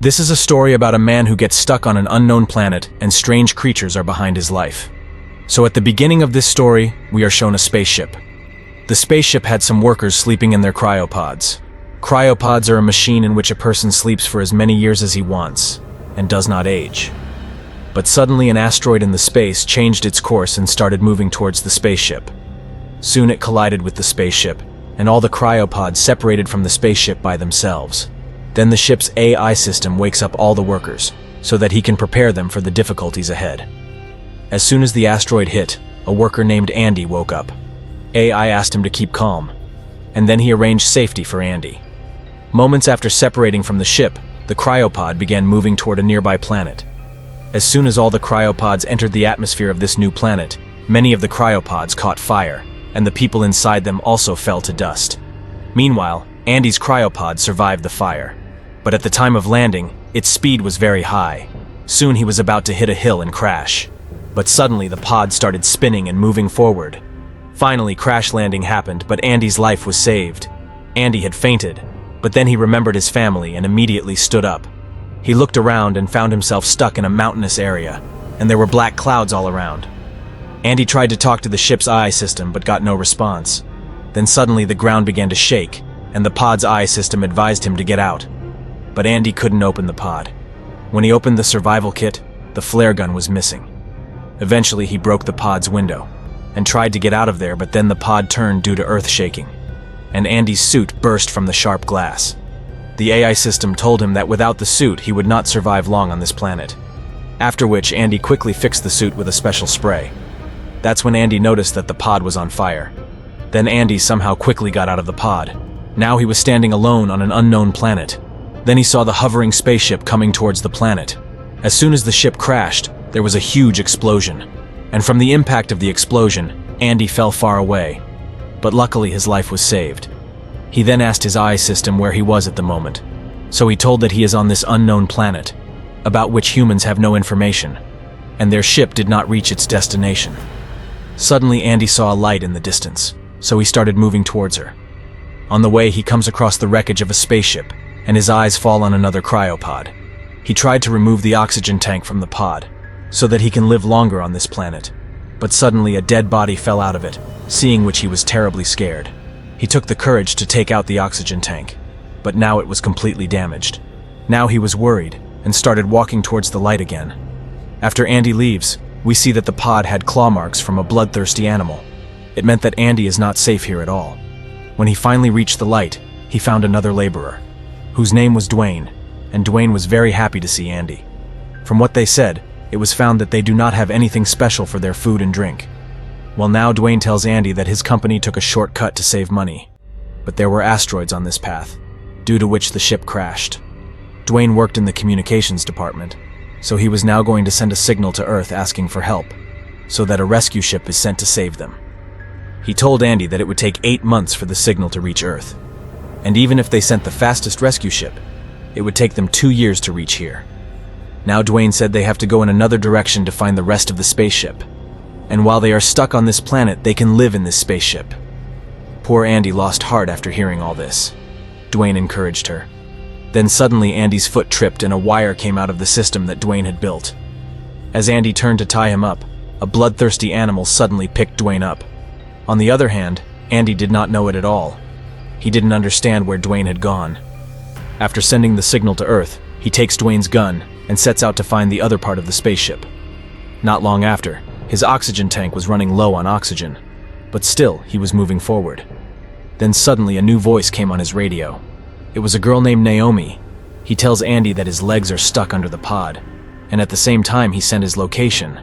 This is a story about a man who gets stuck on an unknown planet and strange creatures are behind his life. So at the beginning of this story, we are shown a spaceship. The spaceship had some workers sleeping in their cryopods. Cryopods are a machine in which a person sleeps for as many years as he wants and does not age. But suddenly an asteroid in the space changed its course and started moving towards the spaceship. Soon it collided with the spaceship, and all the cryopods separated from the spaceship by themselves. Then the ship's AI system wakes up all the workers, so that he can prepare them for the difficulties ahead. As soon as the asteroid hit, a worker named Andy woke up. AI asked him to keep calm, and then he arranged safety for Andy. Moments after separating from the ship, the cryopod began moving toward a nearby planet. As soon as all the cryopods entered the atmosphere of this new planet, many of the cryopods caught fire, and the people inside them also fell to dust. Meanwhile, Andy's cryopod survived the fire. But at the time of landing, its speed was very high. Soon he was about to hit a hill and crash. But suddenly the pod started spinning and moving forward. Finally, crash landing happened, but Andy's life was saved. Andy had fainted, but then he remembered his family and immediately stood up. He looked around and found himself stuck in a mountainous area, and there were black clouds all around. Andy tried to talk to the ship's AI system but got no response. Then suddenly the ground began to shake, and the pod's AI system advised him to get out. But Andy couldn't open the pod. When he opened the survival kit, the flare gun was missing. Eventually he broke the pod's window and tried to get out of there, but then the pod turned due to earth shaking, and Andy's suit burst from the sharp glass. The AI system told him that without the suit he would not survive long on this planet. After which Andy quickly fixed the suit with a special spray. That's when Andy noticed that the pod was on fire. Then Andy somehow quickly got out of the pod. Now he was standing alone on an unknown planet. Then he saw the hovering spaceship coming towards the planet. As soon as the ship crashed, there was a huge explosion. And from the impact of the explosion, Andy fell far away. But luckily his life was saved. He then asked his AI system where he was at the moment. So he told that he is on this unknown planet, about which humans have no information, and their ship did not reach its destination. Suddenly Andy saw a light in the distance, so he started moving towards her. On the way he comes across the wreckage of a spaceship, and his eyes fall on another cryopod. He tried to remove the oxygen tank from the pod, so that he can live longer on this planet. But suddenly a dead body fell out of it, seeing which he was terribly scared. He took the courage to take out the oxygen tank, but now it was completely damaged. Now he was worried, and started walking towards the light again. After Andy leaves, we see that the pod had claw marks from a bloodthirsty animal. It meant that Andy is not safe here at all. When he finally reached the light, he found another laborer, whose name was Dwayne, and Dwayne was very happy to see Andy. From what they said, it was found that they do not have anything special for their food and drink. Well, now Dwayne tells Andy that his company took a shortcut to save money, but there were asteroids on this path, due to which the ship crashed. Dwayne worked in the communications department, so he was now going to send a signal to Earth asking for help, so that a rescue ship is sent to save them. He told Andy that it would take 8 months for the signal to reach Earth. And even if they sent the fastest rescue ship, it would take them 2 years to reach here. Now Dwayne said they have to go in another direction to find the rest of the spaceship. And while they are stuck on this planet, they can live in this spaceship. Poor Andy lost heart after hearing all this. Dwayne encouraged her. Then suddenly Andy's foot tripped and a wire came out of the system that Dwayne had built. As Andy turned to tie him up, a bloodthirsty animal suddenly picked Dwayne up. On the other hand, Andy did not know it at all. He didn't understand where Dwayne had gone. After sending the signal to Earth, he takes Dwayne's gun and sets out to find the other part of the spaceship. Not long after, his oxygen tank was running low on oxygen, but still he was moving forward. Then suddenly a new voice came on his radio. It was a girl named Naomi. He tells Andy that his legs are stuck under the pod, and at the same time he sent his location.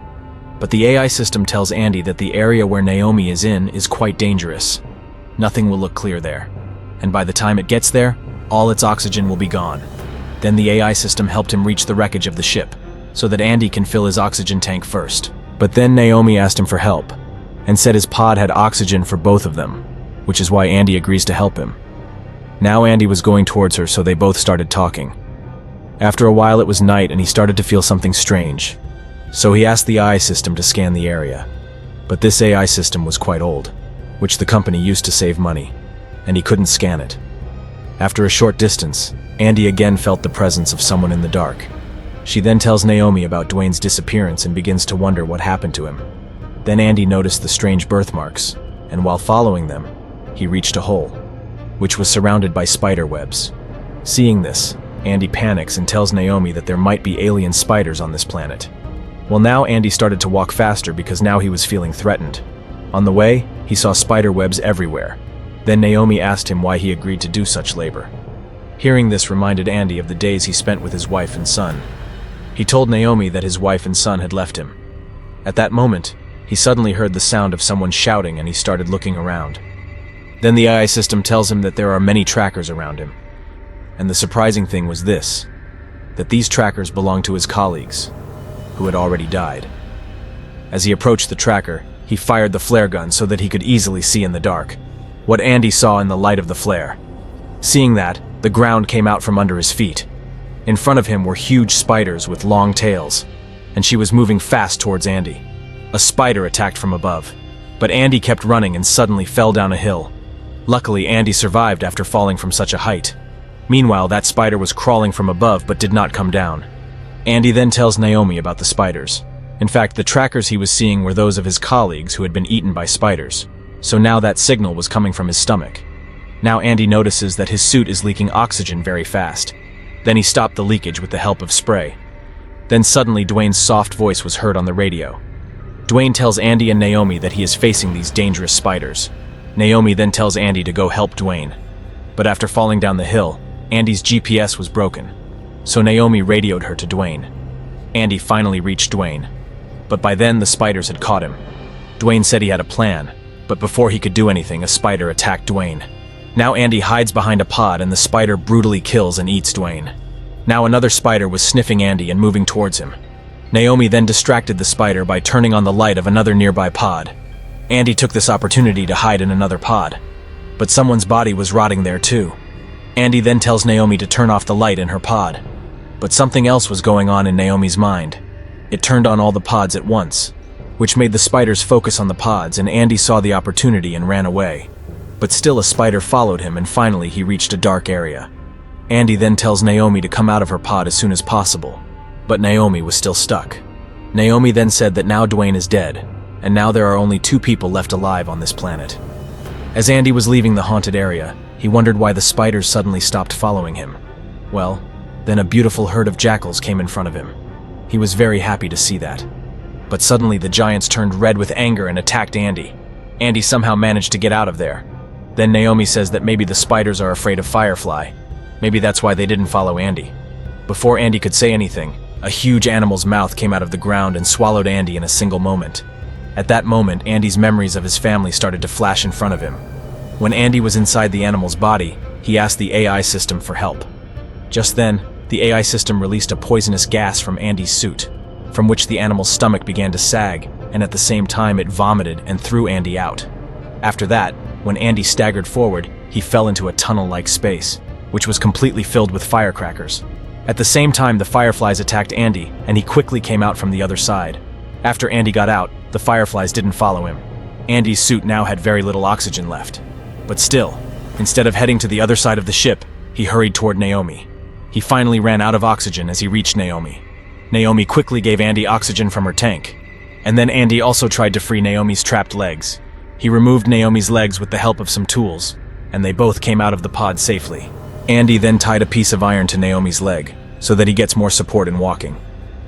But the AI system tells Andy that the area where Naomi is in is quite dangerous. Nothing will look clear there, and by the time it gets there, all its oxygen will be gone. Then the AI system helped him reach the wreckage of the ship, so that Andy can fill his oxygen tank first. But then Naomi asked him for help, and said his pod had oxygen for both of them, which is why Andy agrees to help him. Now Andy was going towards her, so they both started talking. After a while it was night and he started to feel something strange. So he asked the AI system to scan the area. But this AI system was quite old, which the company used to save money, and he couldn't scan it. After a short distance, Andy again felt the presence of someone in the dark. She then tells Naomi about Dwayne's disappearance and begins to wonder what happened to him. Then Andy noticed the strange birthmarks, and while following them, he reached a hole, which was surrounded by spider webs. Seeing this, Andy panics and tells Naomi that there might be alien spiders on this planet. Well, now Andy started to walk faster because now he was feeling threatened. On the way, he saw spider webs everywhere. Then Naomi asked him why he agreed to do such labor. Hearing this reminded Andy of the days he spent with his wife and son. He told Naomi that his wife and son had left him. At that moment, he suddenly heard the sound of someone shouting and he started looking around. Then the AI system tells him that there are many trackers around him. And the surprising thing was this, that these trackers belonged to his colleagues, who had already died. As he approached the tracker, he fired the flare gun so that he could easily see in the dark what Andy saw in the light of the flare. Seeing that, the ground came out from under his feet. In front of him were huge spiders with long tails, and she was moving fast towards Andy. A spider attacked from above, but Andy kept running and suddenly fell down a hill. Luckily, Andy survived after falling from such a height. Meanwhile, that spider was crawling from above but did not come down. Andy then tells Naomi about the spiders. In fact, the trackers he was seeing were those of his colleagues who had been eaten by spiders, so now that signal was coming from his stomach. Now Andy notices that his suit is leaking oxygen very fast. Then he stopped the leakage with the help of spray. Then suddenly Dwayne's soft voice was heard on the radio. Dwayne tells Andy and Naomi that he is facing these dangerous spiders. Naomi then tells Andy to go help Dwayne. But after falling down the hill, Andy's GPS was broken, so Naomi radioed her to Dwayne. Andy finally reached Dwayne, but by then the spiders had caught him. Dwayne said he had a plan, but before he could do anything, a spider attacked Dwayne. Now Andy hides behind a pod and the spider brutally kills and eats Dwayne. Now another spider was sniffing Andy and moving towards him. Naomi then distracted the spider by turning on the light of another nearby pod. Andy took this opportunity to hide in another pod, but someone's body was rotting there too. Andy then tells Naomi to turn off the light in her pod, but something else was going on in Naomi's mind. It turned on all the pods at once, which made the spiders focus on the pods, and Andy saw the opportunity and ran away. But still a spider followed him and finally he reached a dark area. Andy then tells Naomi to come out of her pod as soon as possible, but Naomi was still stuck. Naomi then said that now Dwayne is dead, and now there are only 2 people left alive on this planet. As Andy was leaving the haunted area, he wondered why the spiders suddenly stopped following him. Well, then a beautiful herd of jackals came in front of him. He was very happy to see that. But suddenly the giants turned red with anger and attacked Andy. Andy somehow managed to get out of there. Then Naomi says that maybe the spiders are afraid of Firefly. Maybe that's why they didn't follow Andy. Before Andy could say anything, a huge animal's mouth came out of the ground and swallowed Andy in a single moment. At that moment, Andy's memories of his family started to flash in front of him. When Andy was inside the animal's body, he asked the AI system for help. Just then, the AI system released a poisonous gas from Andy's suit, from which the animal's stomach began to sag, and at the same time it vomited and threw Andy out. After that, when Andy staggered forward, he fell into a tunnel-like space, which was completely filled with firecrackers. At the same time, the fireflies attacked Andy, and he quickly came out from the other side. After Andy got out, the fireflies didn't follow him. Andy's suit now had very little oxygen left. But still, instead of heading to the other side of the ship, he hurried toward Naomi. He finally ran out of oxygen as he reached Naomi. Naomi quickly gave Andy oxygen from her tank, and then Andy also tried to free Naomi's trapped legs. He removed Naomi's legs with the help of some tools, and they both came out of the pod safely. Andy then tied a piece of iron to Naomi's leg, so that he gets more support in walking.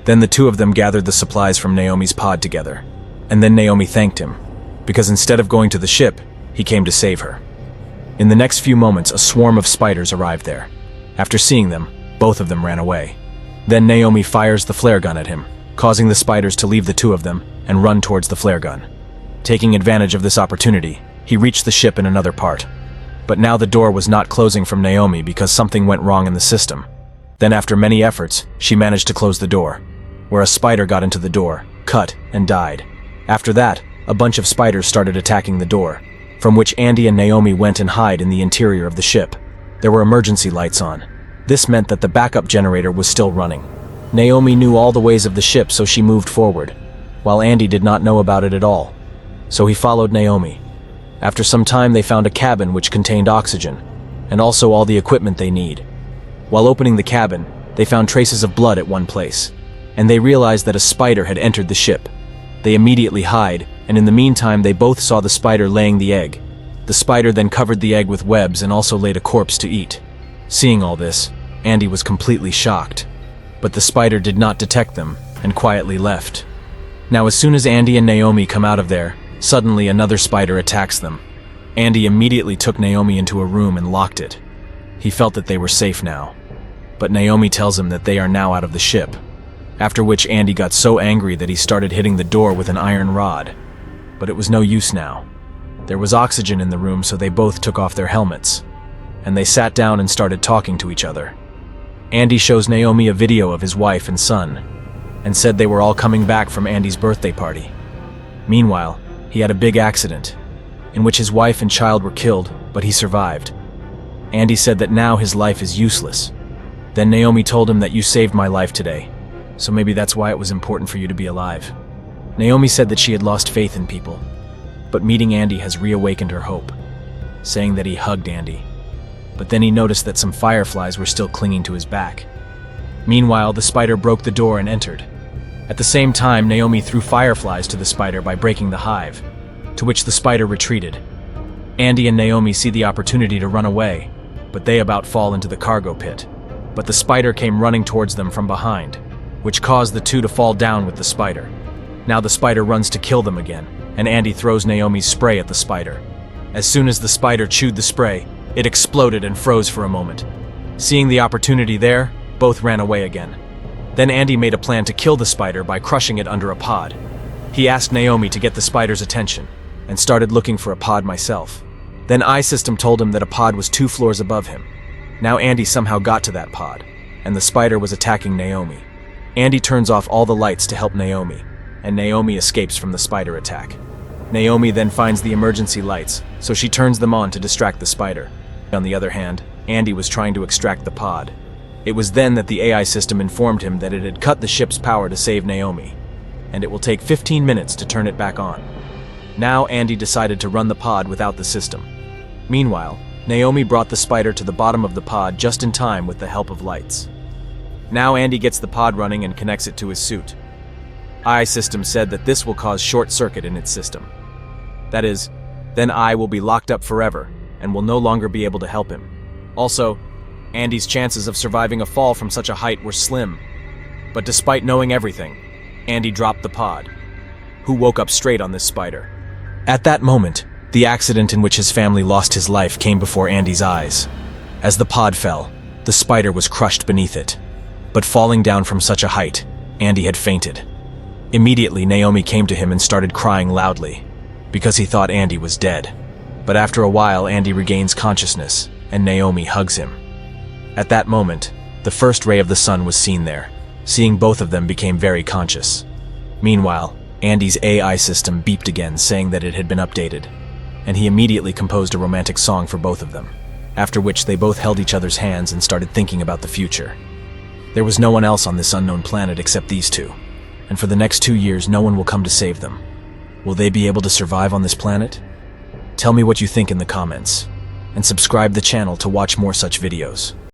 Then the 2 of them gathered the supplies from Naomi's pod together, and then Naomi thanked him, because instead of going to the ship, he came to save her. In the next few moments, a swarm of spiders arrived there. After seeing them, both of them ran away. Then Naomi fires the flare gun at him, causing the spiders to leave the 2 of them and run towards the flare gun. Taking advantage of this opportunity, he reached the ship in another part. But now the door was not closing from Naomi because something went wrong in the system. Then after many efforts, she managed to close the door, where a spider got into the door, cut, and died. After that, a bunch of spiders started attacking the door, from which Andy and Naomi went and hid in the interior of the ship. There were emergency lights on. This meant that the backup generator was still running. Naomi knew all the ways of the ship, so she moved forward, while Andy did not know about it at all. So he followed Naomi. After some time, they found a cabin which contained oxygen. and also all the equipment they need. While opening the cabin, they found traces of blood at one place, and they realized that a spider had entered the ship. They immediately hide, and in the meantime they both saw the spider laying the egg. The spider then covered the egg with webs and also laid a corpse to eat. Seeing all this, Andy was completely shocked. But the spider did not detect them, and quietly left. Now as soon as Andy and Naomi come out of there, suddenly another spider attacks them. Andy immediately took Naomi into a room and locked it. He felt that they were safe now. But Naomi tells him that they are now out of the ship. After which Andy got so angry that he started hitting the door with an iron rod. But it was no use now. There was oxygen in the room, so they both took off their helmets. And they sat down and started talking to each other. Andy shows Naomi a video of his wife and son, and said they were all coming back from Andy's birthday party. Meanwhile, he had a big accident, in which his wife and child were killed, but he survived. Andy said that now his life is useless. Then Naomi told him that you saved my life today, so maybe that's why it was important for you to be alive. Naomi said that she had lost faith in people, but meeting Andy has reawakened her hope, saying that he hugged Andy. But then he noticed that some fireflies were still clinging to his back. Meanwhile, the spider broke the door and entered. At the same time, Naomi threw fireflies to the spider by breaking the hive, to which the spider retreated. Andy and Naomi see the opportunity to run away, but they about fall into the cargo pit. But the spider came running towards them from behind, which caused the two to fall down with the spider. Now the spider runs to kill them again, and Andy throws Naomi's spray at the spider. As soon as the spider chewed the spray, it exploded and froze for a moment. Seeing the opportunity there, both ran away again. Then Andy made a plan to kill the spider by crushing it under a pod. He asked Naomi to get the spider's attention, and started looking for a pod myself. Then I-System told him that a pod was 2 floors above him. Now Andy somehow got to that pod, and the spider was attacking Naomi. Andy turns off all the lights to help Naomi, and Naomi escapes from the spider attack. Naomi then finds the emergency lights, so she turns them on to distract the spider. On the other hand, Andy was trying to extract the pod. It was then that the AI system informed him that it had cut the ship's power to save Naomi, and it will take 15 minutes to turn it back on. Now Andy decided to run the pod without the system. Meanwhile, Naomi brought the spider to the bottom of the pod just in time with the help of lights. Now Andy gets the pod running and connects it to his suit. I-System said that this will cause short circuit in its system. That is, then I will be locked up forever and will no longer be able to help him. Also, Andy's chances of surviving a fall from such a height were slim. But despite knowing everything, Andy dropped the pod, who woke up straight on this spider. At that moment, the accident in which his family lost his life came before Andy's eyes. As the pod fell, the spider was crushed beneath it. But falling down from such a height, Andy had fainted. Immediately, Naomi came to him and started crying loudly, because he thought Andy was dead. But after a while, Andy regains consciousness, and Naomi hugs him. At that moment, the first ray of the sun was seen there. Seeing both of them became very conscious. Meanwhile, Andy's AI system beeped again, saying that it had been updated, and he immediately composed a romantic song for both of them, after which they both held each other's hands and started thinking about the future. There was no one else on this unknown planet except these two, and for the next 2 years no one will come to save them. Will they be able to survive on this planet? Tell me what you think in the comments, and subscribe the channel to watch more such videos.